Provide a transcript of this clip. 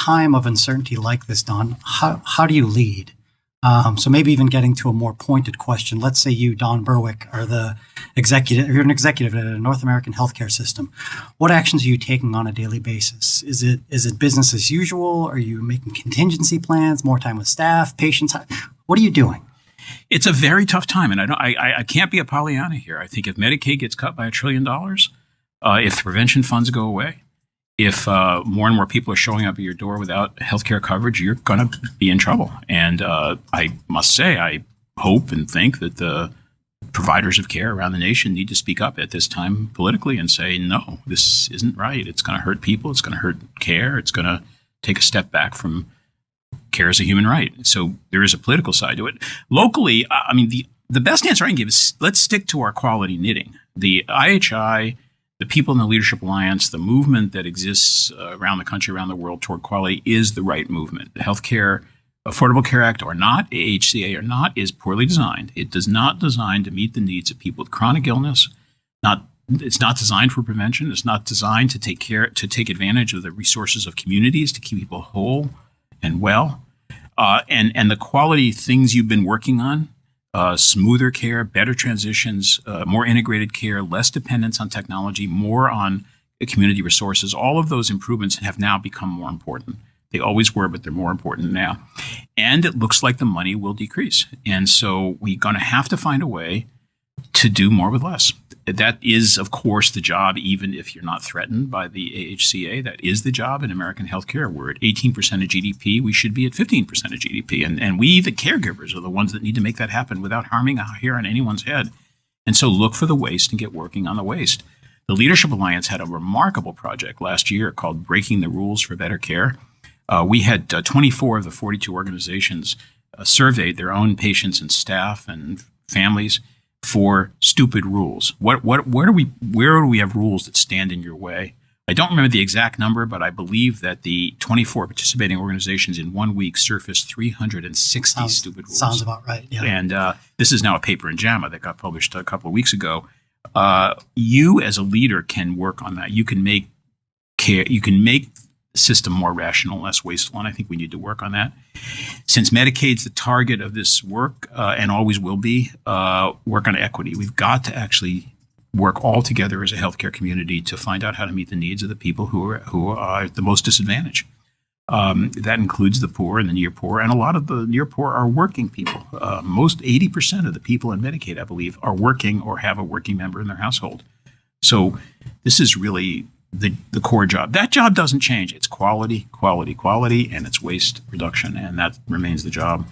time of uncertainty like this, Don, how do you lead? So maybe even getting to a more pointed question. Let's say you, Don Berwick, are the executive. You're an executive at a North American healthcare system. What actions are you taking on a daily basis? Is it business as usual? Are you making contingency plans? More time with staff, patients? What are you doing? It's a very tough time, and I can't be a Pollyanna here. I think if Medicaid gets cut by $1 trillion, if the prevention funds go away, if more and more people are showing up at your door without healthcare coverage, you're going to be in trouble. And I must say, I hope and think that the providers of care around the nation need to speak up at this time politically and say, no, this isn't right. It's going to hurt people. It's going to hurt care. It's going to take a step back from care as a human right. So there is a political side to it. Locally, I mean, the best answer I can give is let's stick to our quality knitting. The IHI, the People in the Leadership Alliance, the movement that exists around the country, around the world toward quality is the right movement. The Healthcare Affordable Care Act or not, AHCA or not, is poorly designed. It does not design to meet the needs of people with chronic illness. It's not designed for prevention. It's not designed to take advantage of the resources of communities to keep people whole and well. And the quality things you've been working on, smoother care, better transitions, more integrated care, less dependence on technology, more on community resources. All of those improvements have now become more important. They always were, but they're more important now. And it looks like the money will decrease. And so we're going to have to find a way to do more with less. That is, of course, the job, even if you're not threatened by the AHCA. That is the job in American healthcare. We're at 18% of GDP. We should be at 15% of GDP. And we, the caregivers, are the ones that need to make that happen without harming a hair on anyone's head. And so look for the waste and get working on the waste. The Leadership Alliance had a remarkable project last year called Breaking the Rules for Better Care. We had 24 of the 42 organizations surveyed their own patients and staff and families for stupid rules. Where do we have rules that stand in your way? I don't remember the exact number, but I believe that the 24 participating organizations in 1 week surfaced 360 stupid rules. Sounds about right. Yeah. And this is now a paper in JAMA that got published a couple of weeks ago. You as a leader can work on that. You can make the system more rational, less wasteful, and I think we need to work on that. Since Medicaid's the target of this work and always will be, work on equity. We've got to actually work all together as a healthcare community to find out how to meet the needs of the people who are the most disadvantaged. That includes the poor and the near poor, and a lot of the near poor are working people. Most 80% of the people in Medicaid, I believe, are working or have a working member in their household. So this is really the core job. That job doesn't change. It's quality, quality, quality, and it's waste reduction, and that remains the job.